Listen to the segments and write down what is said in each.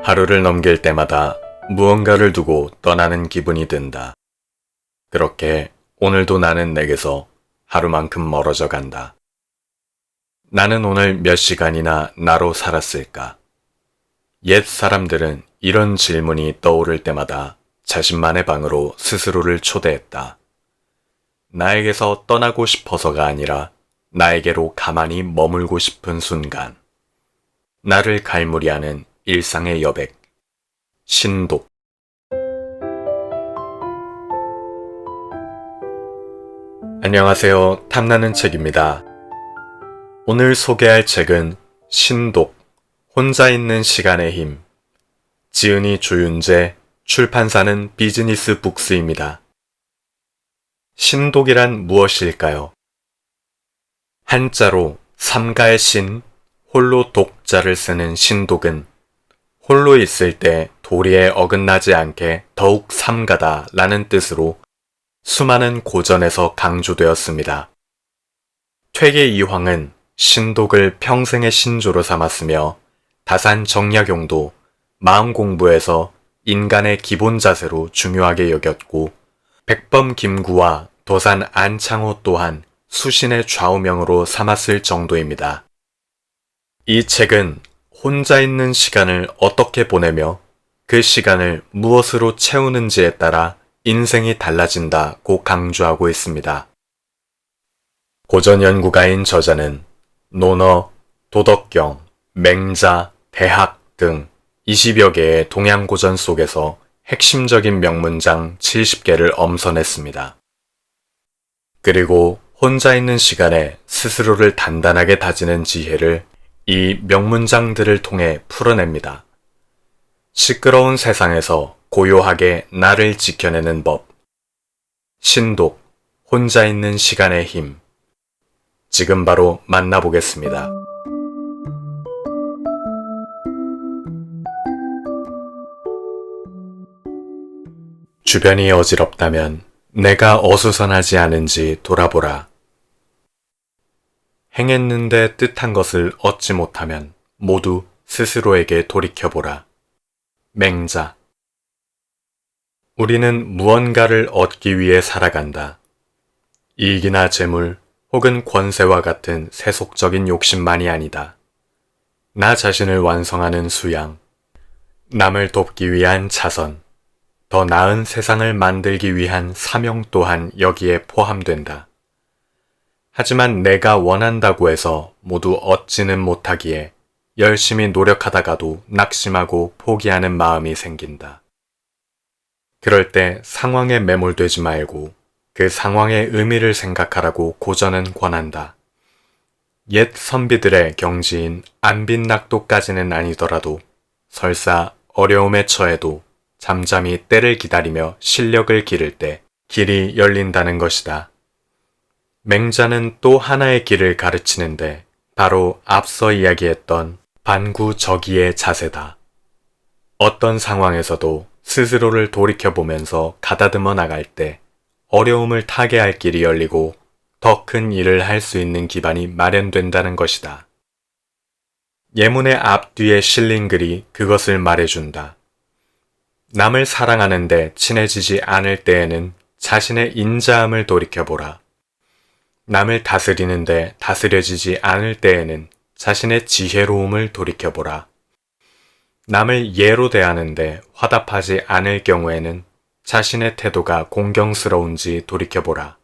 하루를 넘길 때마다 무언가를 두고 떠나는 기분이 든다. 그렇게 오늘도 나는 내게서 하루만큼 멀어져 간다. 나는 오늘 몇 시간이나 나로 살았을까? 옛 사람들은 이런 질문이 떠오를 때마다 자신만의 방으로 스스로를 초대했다. 나에게서 떠나고 싶어서가 아니라 나에게로 가만히 머물고 싶은 순간. 나를 갈무리하는 일상의 여백, 신독. 안녕하세요. 탐나는 책입니다. 오늘 소개할 책은 신독, 혼자 있는 시간의 힘, 지은이 조윤재, 출판사는 비즈니스 북스입니다. 신독이란 무엇일까요? 한자로 삼가의 신, 홀로 독자를 쓰는 신독은 홀로 있을 때 도리에 어긋나지 않게 더욱 삼가다 라는 뜻으로 수많은 고전에서 강조되었습니다. 퇴계 이황은 신독을 평생의 신조로 삼았으며 다산 정약용도 마음 공부에서 인간의 기본 자세로 중요하게 여겼고 백범 김구와 도산 안창호 또한 수신의 좌우명으로 삼았을 정도입니다. 이 책은 혼자 있는 시간을 어떻게 보내며 그 시간을 무엇으로 채우는지에 따라 인생이 달라진다고 강조하고 있습니다. 고전 연구가인 저자는 논어, 도덕경, 맹자, 대학 등 20여 개의 동양 고전 속에서 핵심적인 명문장 70개를 엄선했습니다. 그리고 혼자 있는 시간에 스스로를 단단하게 다지는 지혜를 이 명문장들을 통해 풀어냅니다. 시끄러운 세상에서 고요하게 나를 지켜내는 법. 신독, 혼자 있는 시간의 힘. 지금 바로 만나보겠습니다. 주변이 어지럽다면 내가 어수선하지 않은지 돌아보라. 행했는데 뜻한 것을 얻지 못하면 모두 스스로에게 돌이켜보라. 맹자. 우리는 무언가를 얻기 위해 살아간다. 이익이나 재물 혹은 권세와 같은 세속적인 욕심만이 아니다. 나 자신을 완성하는 수양, 남을 돕기 위한 자선, 더 나은 세상을 만들기 위한 사명 또한 여기에 포함된다. 하지만 내가 원한다고 해서 모두 얻지는 못하기에 열심히 노력하다가도 낙심하고 포기하는 마음이 생긴다. 그럴 때 상황에 매몰되지 말고 그 상황의 의미를 생각하라고 고전은 권한다. 옛 선비들의 경지인 안빈낙도까지는 아니더라도 설사 어려움에 처해도 잠잠히 때를 기다리며 실력을 기를 때 길이 열린다는 것이다. 맹자는 또 하나의 길을 가르치는데 바로 앞서 이야기했던 반구적이의 자세다. 어떤 상황에서도 스스로를 돌이켜보면서 가다듬어 나갈 때 어려움을 타개할 길이 열리고 더 큰 일을 할 수 있는 기반이 마련된다는 것이다. 예문의 앞뒤에 실린 글이 그것을 말해준다. 남을 사랑하는데 친해지지 않을 때에는 자신의 인자함을 돌이켜보라. 남을 다스리는데 다스려지지 않을 때에는 자신의 지혜로움을 돌이켜보라. 남을 예로 대하는데 화답하지 않을 경우에는 자신의 태도가 공경스러운지 돌이켜보라.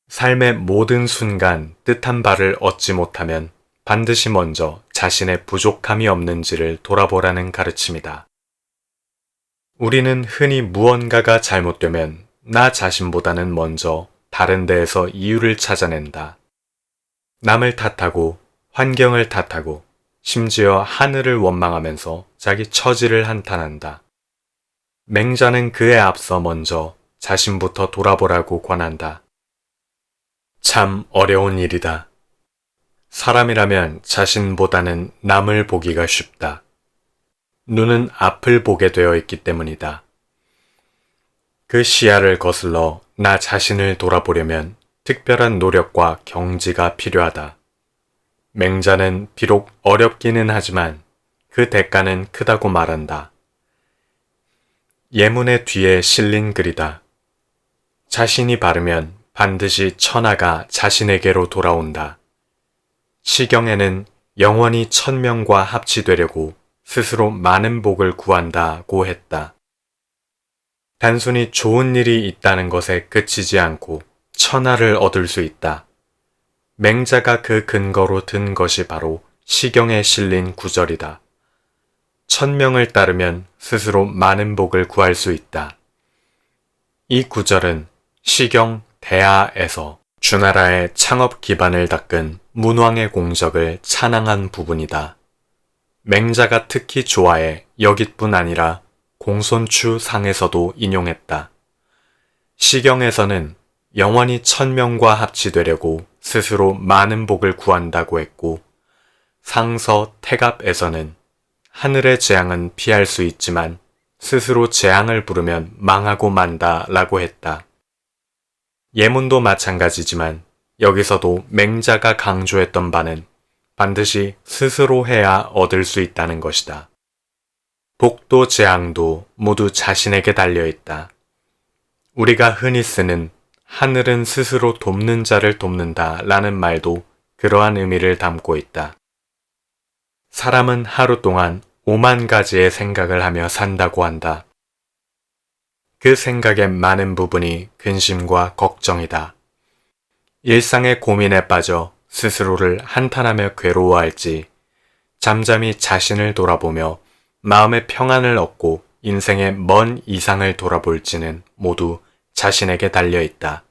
삶의 모든 순간 뜻한 바를 얻지 못하면 반드시 먼저 자신의 부족함이 없는지를 돌아보라는 가르침이다. 우리는 흔히 무언가가 잘못되면 나 자신보다는 먼저 다른 데에서 이유를 찾아낸다. 남을 탓하고 환경을 탓하고 심지어 하늘을 원망하면서 자기 처지를 한탄한다. 맹자는 그에 앞서 먼저 자신부터 돌아보라고 권한다. 참 어려운 일이다. 사람이라면 자신보다는 남을 보기가 쉽다. 눈은 앞을 보게 되어 있기 때문이다. 그 시야를 거슬러 나 자신을 돌아보려면 특별한 노력과 경지가 필요하다. 맹자는 비록 어렵기는 하지만 그 대가는 크다고 말한다. 예문의 뒤에 실린 글이다. 자신이 바르면 반드시 천하가 자신에게로 돌아온다. 시경에는 영원히 천명과 합치되려고 스스로 많은 복을 구한다고 했다. 단순히 좋은 일이 있다는 것에 그치지 않고 천하를 얻을 수 있다. 맹자가 그 근거로 든 것이 바로 시경에 실린 구절이다. 천명을 따르면 스스로 많은 복을 구할 수 있다. 이 구절은 시경 대하에서 주나라의 창업 기반을 닦은 문왕의 공적을 찬양한 부분이다. 맹자가 특히 좋아해 여깃뿐 아니라 공손추 상에서도 인용했다. 시경에서는 영원히 천명과 합치되려고 스스로 많은 복을 구한다고 했고, 상서 태갑에서는 하늘의 재앙은 피할 수 있지만 스스로 재앙을 부르면 망하고 만다 라고 했다. 예문도 마찬가지지만 여기서도 맹자가 강조했던 바는 반드시 스스로 해야 얻을 수 있다는 것이다. 복도 재앙도 모두 자신에게 달려있다. 우리가 흔히 쓰는 하늘은 스스로 돕는 자를 돕는다 라는 말도 그러한 의미를 담고 있다. 사람은 하루 동안 5만 가지의 생각을 하며 산다고 한다. 그 생각의 많은 부분이 근심과 걱정이다. 일상의 고민에 빠져 스스로를 한탄하며 괴로워할지, 잠잠히 자신을 돌아보며 마음의 평안을 얻고 인생의 먼 이상을 돌아볼지는 모두 자신에게 달려있다.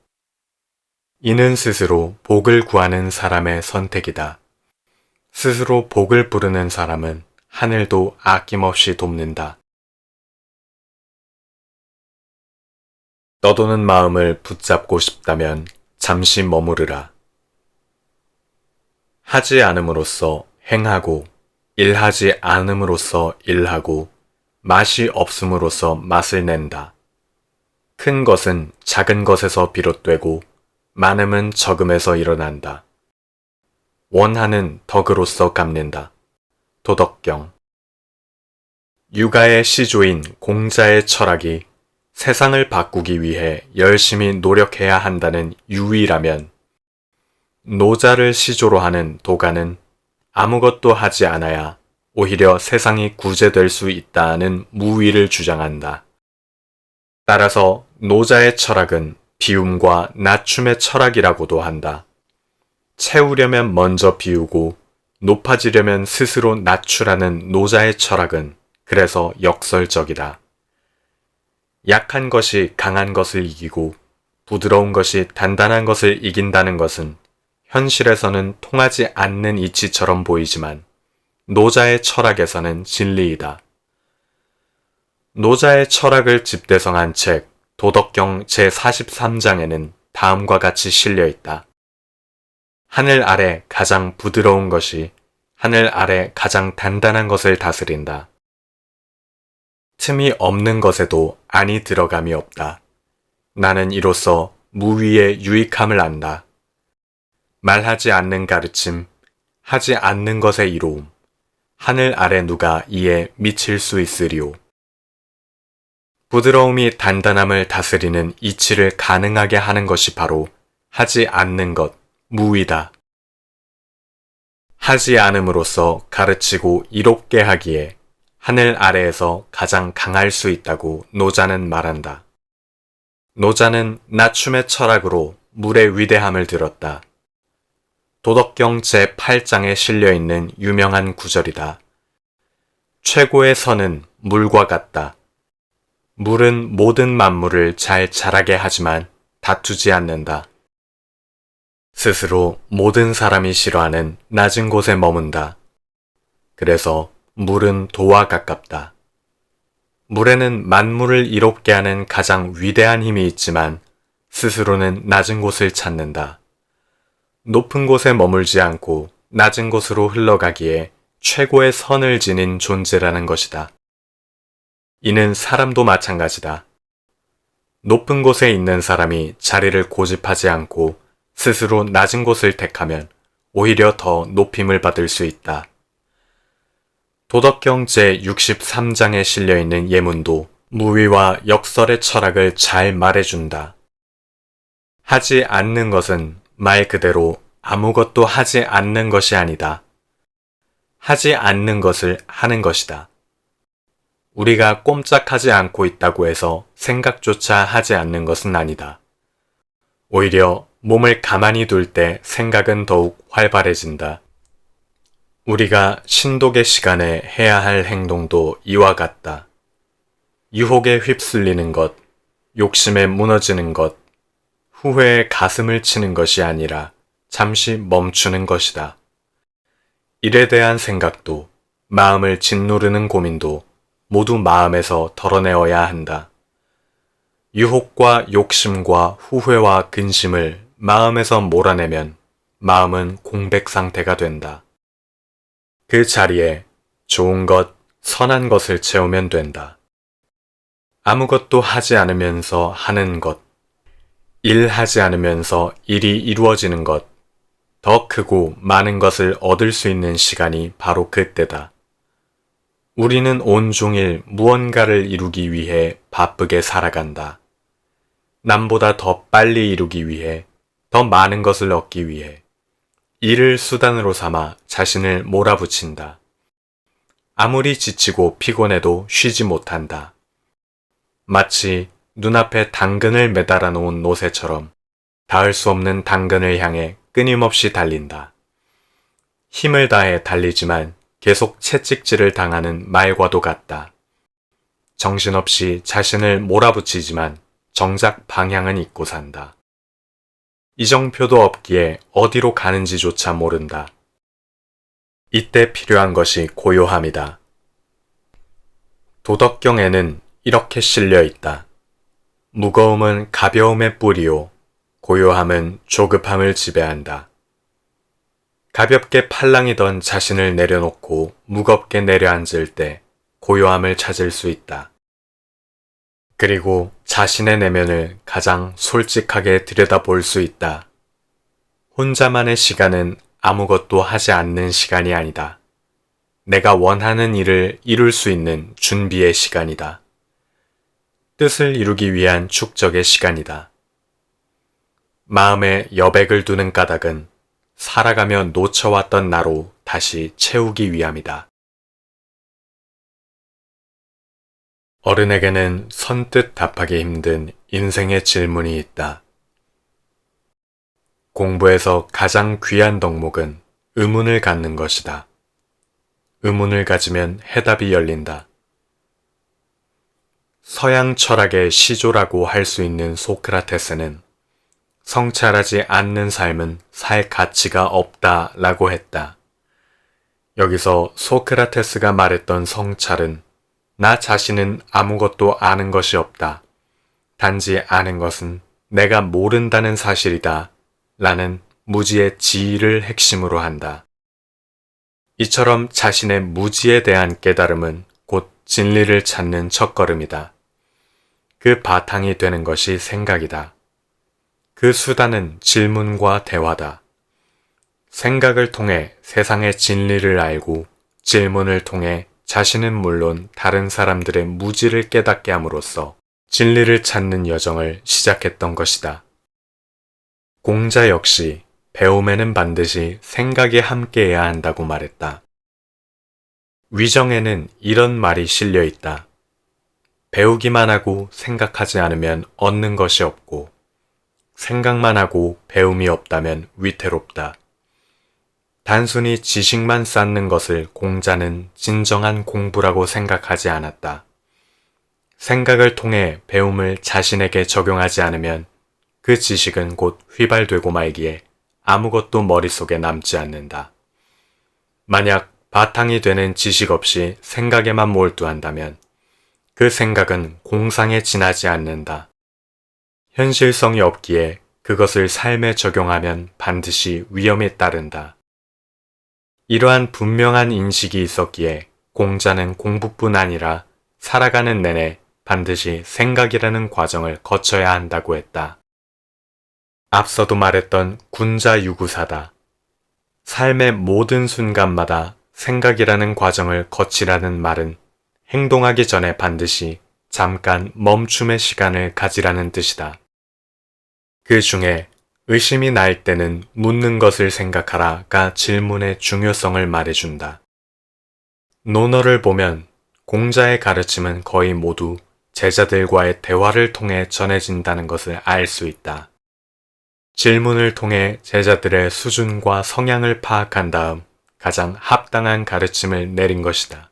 이는 스스로 복을 구하는 사람의 선택이다. 스스로 복을 부르는 사람은 하늘도 아낌없이 돕는다. 떠도는 마음을 붙잡고 싶다면 잠시 머무르라. 하지 않음으로써 행하고, 일하지 않음으로써 일하고, 맛이 없음으로써 맛을 낸다. 큰 것은 작은 것에서 비롯되고, 많음은 적음에서 일어난다. 원하는 덕으로서 갚는다. 도덕경. 육아의 시조인 공자의 철학이 세상을 바꾸기 위해 열심히 노력해야 한다는 유의라면, 노자를 시조로 하는 도가는 아무것도 하지 않아야 오히려 세상이 구제될 수 있다는 무위를 주장한다. 따라서 노자의 철학은 비움과 낮춤의 철학이라고도 한다. 채우려면 먼저 비우고 높아지려면 스스로 낮추라는 노자의 철학은 그래서 역설적이다. 약한 것이 강한 것을 이기고 부드러운 것이 단단한 것을 이긴다는 것은 현실에서는 통하지 않는 이치처럼 보이지만 노자의 철학에서는 진리이다. 노자의 철학을 집대성한 책 도덕경 제43장에는 다음과 같이 실려 있다. 하늘 아래 가장 부드러운 것이 하늘 아래 가장 단단한 것을 다스린다. 틈이 없는 것에도 안이 들어감이 없다. 나는 이로써 무위의 유익함을 안다. 말하지 않는 가르침, 하지 않는 것의 이로움, 하늘 아래 누가 이에 미칠 수 있으리오. 부드러움이 단단함을 다스리는 이치를 가능하게 하는 것이 바로 하지 않는 것, 무위다. 하지 않음으로써 가르치고 이롭게 하기에 하늘 아래에서 가장 강할 수 있다고 노자는 말한다. 노자는 낮춤의 철학으로 물의 위대함을 들었다. 도덕경 제8장에 실려있는 유명한 구절이다. 최고의 선은 물과 같다. 물은 모든 만물을 잘 자라게 하지만 다투지 않는다. 스스로 모든 사람이 싫어하는 낮은 곳에 머문다. 그래서 물은 도와 가깝다. 물에는 만물을 이롭게 하는 가장 위대한 힘이 있지만 스스로는 낮은 곳을 찾는다. 높은 곳에 머물지 않고 낮은 곳으로 흘러가기에 최고의 선을 지닌 존재라는 것이다. 이는 사람도 마찬가지다. 높은 곳에 있는 사람이 자리를 고집하지 않고 스스로 낮은 곳을 택하면 오히려 더 높임을 받을 수 있다. 도덕경 제63장에 실려있는 예문도 무위와 역설의 철학을 잘 말해준다. 하지 않는 것은 말 그대로 아무것도 하지 않는 것이 아니다. 하지 않는 것을 하는 것이다. 우리가 꼼짝하지 않고 있다고 해서 생각조차 하지 않는 것은 아니다. 오히려 몸을 가만히 둘 때 생각은 더욱 활발해진다. 우리가 신독의 시간에 해야 할 행동도 이와 같다. 유혹에 휩쓸리는 것, 욕심에 무너지는 것, 후회에 가슴을 치는 것이 아니라 잠시 멈추는 것이다. 일에 대한 생각도, 마음을 짓누르는 고민도 모두 마음에서 덜어내어야 한다. 유혹과 욕심과 후회와 근심을 마음에서 몰아내면 마음은 공백 상태가 된다. 그 자리에 좋은 것, 선한 것을 채우면 된다. 아무것도 하지 않으면서 하는 것, 일하지 않으면서 일이 이루어지는 것, 더 크고 많은 것을 얻을 수 있는 시간이 바로 그때다. 우리는 온종일 무언가를 이루기 위해 바쁘게 살아간다. 남보다 더 빨리 이루기 위해, 더 많은 것을 얻기 위해 일을 수단으로 삼아 자신을 몰아붙인다. 아무리 지치고 피곤해도 쉬지 못한다. 마치 눈앞에 당근을 매달아 놓은 노새처럼 닿을 수 없는 당근을 향해 끊임없이 달린다. 힘을 다해 달리지만 계속 채찍질을 당하는 말과도 같다. 정신없이 자신을 몰아붙이지만 정작 방향은 잊고 산다. 이정표도 없기에 어디로 가는지조차 모른다. 이때 필요한 것이 고요함이다. 도덕경에는 이렇게 실려 있다. 무거움은 가벼움의 뿌리요, 고요함은 조급함을 지배한다. 가볍게 팔랑이던 자신을 내려놓고 무겁게 내려앉을 때 고요함을 찾을 수 있다. 그리고 자신의 내면을 가장 솔직하게 들여다볼 수 있다. 혼자만의 시간은 아무것도 하지 않는 시간이 아니다. 내가 원하는 일을 이룰 수 있는 준비의 시간이다. 뜻을 이루기 위한 축적의 시간이다. 마음에 여백을 두는 까닭은 살아가며 놓쳐왔던 나로 다시 채우기 위함이다. 어른에게는 선뜻 답하기 힘든 인생의 질문이 있다. 공부에서 가장 귀한 덕목은 의문을 갖는 것이다. 의문을 가지면 해답이 열린다. 서양 철학의 시조라고 할 수 있는 소크라테스는 성찰하지 않는 삶은 살 가치가 없다라고 했다. 여기서 소크라테스가 말했던 성찰은 나 자신은 아무것도 아는 것이 없다. 단지 아는 것은 내가 모른다는 사실이다. 라는 무지의 지의를 핵심으로 한다. 이처럼 자신의 무지에 대한 깨달음은 곧 진리를 찾는 첫걸음이다. 그 바탕이 되는 것이 생각이다. 그 수단은 질문과 대화다. 생각을 통해 세상의 진리를 알고 질문을 통해 자신은 물론 다른 사람들의 무지를 깨닫게 함으로써 진리를 찾는 여정을 시작했던 것이다. 공자 역시 배움에는 반드시 생각이 함께해야 한다고 말했다. 위정에는 이런 말이 실려 있다. 배우기만 하고 생각하지 않으면 얻는 것이 없고 생각만 하고 배움이 없다면 위태롭다. 단순히 지식만 쌓는 것을 공자는 진정한 공부라고 생각하지 않았다. 생각을 통해 배움을 자신에게 적용하지 않으면 그 지식은 곧 휘발되고 말기에 아무것도 머릿속에 남지 않는다. 만약 바탕이 되는 지식 없이 생각에만 몰두한다면 그 생각은 공상에 지나지 않는다. 현실성이 없기에 그것을 삶에 적용하면 반드시 위험에 따른다. 이러한 분명한 인식이 있었기에 공자는 공부뿐 아니라 살아가는 내내 반드시 생각이라는 과정을 거쳐야 한다고 했다. 앞서도 말했던 군자유구사다. 삶의 모든 순간마다 생각이라는 과정을 거치라는 말은 행동하기 전에 반드시 잠깐 멈춤의 시간을 가지라는 뜻이다. 그 중에 의심이 날 때는 묻는 것을 생각하라가 질문의 중요성을 말해준다. 논어를 보면 공자의 가르침은 거의 모두 제자들과의 대화를 통해 전해진다는 것을 알 수 있다. 질문을 통해 제자들의 수준과 성향을 파악한 다음 가장 합당한 가르침을 내린 것이다.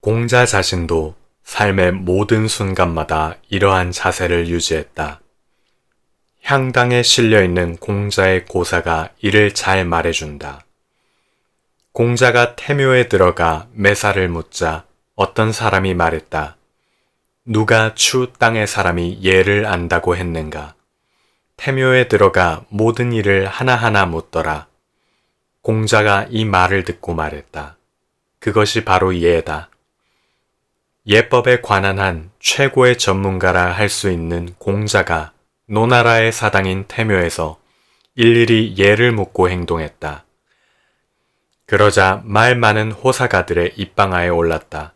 공자 자신도 삶의 모든 순간마다 이러한 자세를 유지했다. 향당에 실려있는 공자의 고사가 이를 잘 말해준다. 공자가 태묘에 들어가 매사를 묻자 어떤 사람이 말했다. 누가 추 땅의 사람이 예를 안다고 했는가? 태묘에 들어가 모든 일을 하나하나 묻더라. 공자가 이 말을 듣고 말했다. 그것이 바로 예다. 예법에 관한 한 최고의 전문가라 할 수 있는 공자가 노나라의 사당인 태묘에서 일일이 예를 묻고 행동했다. 그러자 말 많은 호사가들의 입방아에 올랐다.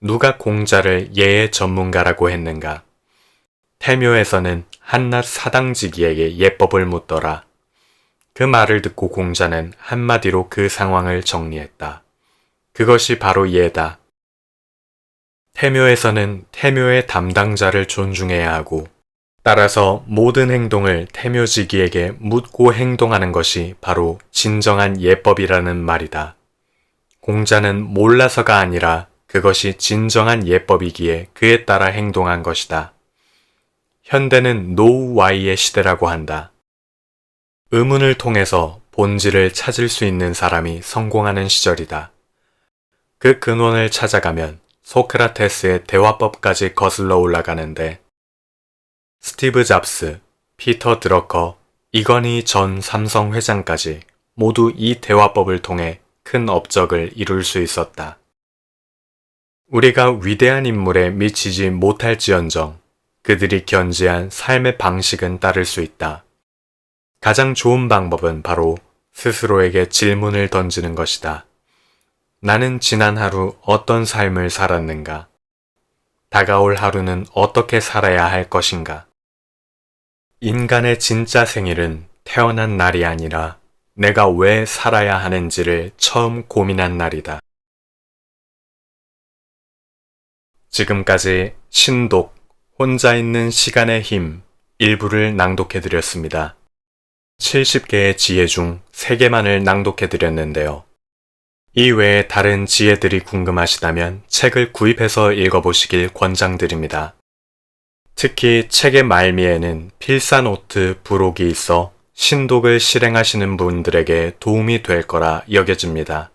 누가 공자를 예의 전문가라고 했는가? 태묘에서는 한낱 사당지기에게 예법을 묻더라. 그 말을 듣고 공자는 한마디로 그 상황을 정리했다. 그것이 바로 예다. 태묘에서는 태묘의 담당자를 존중해야 하고 따라서 모든 행동을 태묘지기에게 묻고 행동하는 것이 바로 진정한 예법이라는 말이다. 공자는 몰라서가 아니라 그것이 진정한 예법이기에 그에 따라 행동한 것이다. 현대는 노우와이의 시대라고 한다. 의문을 통해서 본질을 찾을 수 있는 사람이 성공하는 시절이다. 그 근원을 찾아가면 소크라테스의 대화법까지 거슬러 올라가는데 스티브 잡스, 피터 드러커, 이건희 전 삼성 회장까지 모두 이 대화법을 통해 큰 업적을 이룰 수 있었다. 우리가 위대한 인물에 미치지 못할지언정 그들이 견지한 삶의 방식은 따를 수 있다. 가장 좋은 방법은 바로 스스로에게 질문을 던지는 것이다. 나는 지난 하루 어떤 삶을 살았는가? 다가올 하루는 어떻게 살아야 할 것인가? 인간의 진짜 생일은 태어난 날이 아니라 내가 왜 살아야 하는지를 처음 고민한 날이다. 지금까지 신독, 혼자 있는 시간의 힘 일부를 낭독해드렸습니다. 70개의 지혜 중 3개만을 낭독해드렸는데요. 이 외에 다른 지혜들이 궁금하시다면 책을 구입해서 읽어보시길 권장드립니다. 특히 책의 말미에는 필사노트 부록이 있어 신독을 실행하시는 분들에게 도움이 될 거라 여겨집니다.